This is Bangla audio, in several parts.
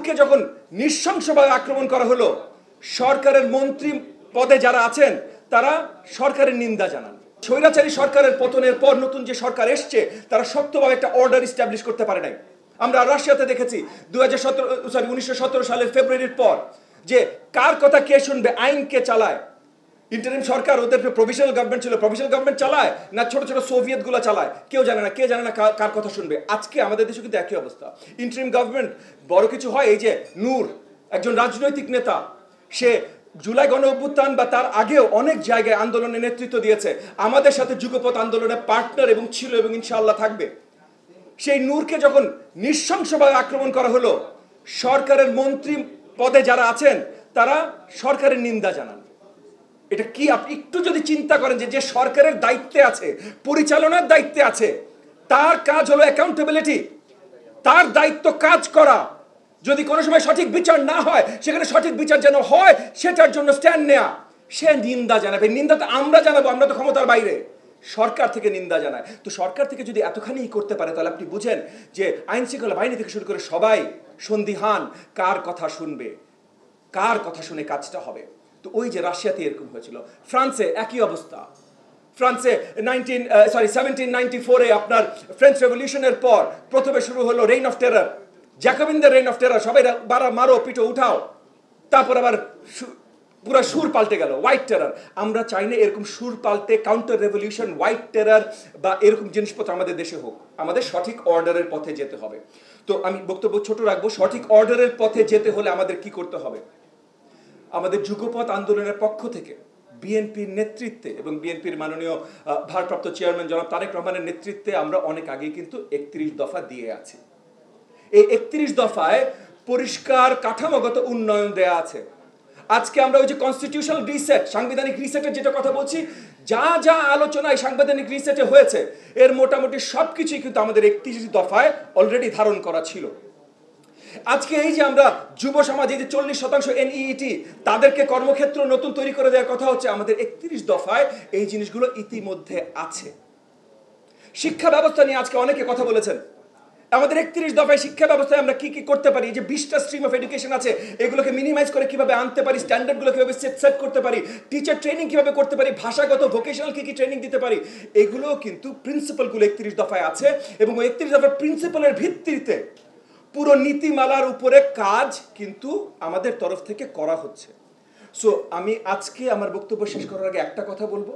নূরকে যখন নৃশংসভাবে আক্রমণ করা হলো, সরকারের মন্ত্রী পদে যারা আছেন তারা সরকারের নিন্দা জানান। স্বৈরাচারী সরকারের পতনের পর নতুন যে সরকার এসছে তারা শক্তভাবে একটা অর্ডার এস্টাবলিশ করতে পারে নাই। আমরা রাশিয়াতে দেখেছি 1917 সালের ফেব্রুয়ারির পর যে কার কথা কে শুনবে, আইন কে চালায়। ইন্টারিম সরকার, ওদের প্রভিশনাল গভর্নমেন্ট ছিল, প্রভিশনাল গভর্নমেন্ট চালায় না ছোট ছোট সোভিয়েত গুলো চালায়, কেউ জানে না, কে জানে না কার কথা শুনবে। আজকে আমাদের দেশে কিন্তু একই অবস্থা। ইন্টারিম গভর্নমেন্ট বড় কিছু হয়, এই যে নূর একজন রাজনৈতিক নেতা, সে জুলাই গণ অভ্যুত্থান বা তার আগেও অনেক জায়গায় আন্দোলনে নেতৃত্ব দিয়েছে, আমাদের সাথে যুগপৎ আন্দোলনে পার্টনার এবং ছিল এবং ইনশাআল্লাহ থাকবে। সেই নূরকে যখন নৃশংসভাবে আক্রমণ করা হলো, সরকারের মন্ত্রী পদে যারা আছেন তারা সরকারের নিন্দা জানান। এটা কি আপনি একটু যদি চিন্তা করেন যে সরকারের দায়িত্বে আছে, পরিচালনার দায়িত্বে আছে, তার কাজ হলো অ্যাকাউন্টেবিলিটি, তার দায়িত্ব কাজ করা। যদি কোনো সময় সঠিক বিচার না হয় সেখানে সঠিক বিচার যেন হয় সেটার জন্য স্ট্যান্ড নেয়া, সে নিন্দা জানাবে। নিন্দা তো আমরা জানাবো, আমরা তো ক্ষমতার বাইরে, সরকার থেকে নিন্দা জানায়। তো সরকার থেকে যদি এতখানি করতে পারে তাহলে আপনি বুঝেন যে আইন শৃঙ্খলা বাহিনী থেকে শুরু করে সবাই সন্দিহান কার কথা শুনবে, কার কথা শুনে কাজটা হবে। তো ওই যে রাশিয়াতে এরকম হয়েছিল, ফ্রান্সে একই অবস্থা। ফ্রান্সে 1794-এ আপনার ফ্রেঞ্চ রেভলিউশনের পর প্রথমে শুরু হলো রেইন অফ টেরার, জ্যাকোবিনদের রেইন অফ টেরার, সবাই মারো পিটো উঠাও। তারপর আবার পুরো সুর পাল্টে গেল, হোয়াইট টেরার। আমরা চাই না এরকম সুর পাল্টে কাউন্টার রেভলিউশন, হোয়াইট টেরার বা এরকম জিনিসপত্র আমাদের দেশে হোক। আমাদের সঠিক অর্ডারের পথে যেতে হবে। তো আমি বক্তব্য ছোট রাখবো। সঠিক অর্ডারের পথে যেতে হলে আমাদের কি করতে হবে? আমাদের যুগপৎ আন্দোলনের পক্ষ থেকে বিএনপির নেতৃত্বে এবং বিএনপির মাননীয় ভারপ্রাপ্ত চেয়ারম্যান জনাব তারেক রহমানের নেতৃত্বে আমরা অনেক আগে কিন্তু 31 দফা দিয়ে আছি। এই 31 দফায় পরিষ্কার কাঠামোগত উন্নয়ন দেয়া আছে। আজকে আমরা ওই যে কনস্টিটিউশনাল রিসেট, সাংবিধানিক রিসেটের যেটা কথা বলছি, যা যা আলোচনায় সাংবিধানিক রিসেটে হয়েছে এর মোটামুটি সবকিছুই কিন্তু আমাদের 31 দফায় অলরেডি ধারণ করা ছিল। আজকে এই যে আমরা যুব সমাজ, এই যে 40% এনইইটি, তাদেরকে কর্মক্ষেত্র নতুন তৈরি করে দেওয়ার কথা হচ্ছে, আমাদের 31 দফায় এই জিনিসগুলো ইতিমধ্যে আছে। শিক্ষা ব্যবস্থা নিয়ে আজকে অনেকে কথা বলেছেন। আমাদের 31 দফায় শিক্ষা ব্যবস্থায় আমরা কি কি করতে পারি, যে 20টা স্ট্রিম অফ এডুকেশন আছে, এগুলোকে মিনিমাইজ করে কিভাবে আনতে পারি, স্ট্যান্ডার্ডগুলো কিভাবে সেট করতে পারি, টিচার ট্রেনিং কিভাবে করতে পারি, ভাষাগত ভোকেশনাল কি কি ট্রেনিং দিতে পারি, এগুলো কিন্তু প্রিন্সিপালগুলো 31 দফায় আছে। এবং ওই 31 দফার প্রিন্সিপালের ভিত্তিতে পুরো নীতিমালার উপরে কাজ কিন্তু আমাদের তরফ থেকে করা হচ্ছে। সো আমি আজকে আমার বক্তব্য শেষ করার আগে একটা কথা বলবো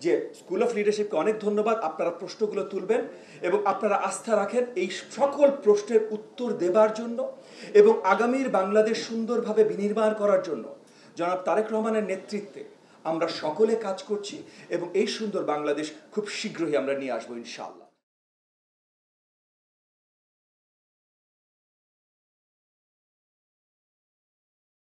যে স্কুল অফ লিডারশিপকে অনেক ধন্যবাদ। আপনারা প্রশ্নগুলো তুলবেন এবং আপনারা আস্থা রাখেন এই সকল প্রশ্নের উত্তর দেবার জন্য এবং আগামীর বাংলাদেশ সুন্দরভাবে বিনির্মাণ করার জন্য জনাব তারেক রহমানের নেতৃত্বে আমরা সকলে কাজ করছি এবং এই সুন্দর বাংলাদেশ খুব শীঘ্রই আমরা নিয়ে আসবো ইনশাআল্লাহ।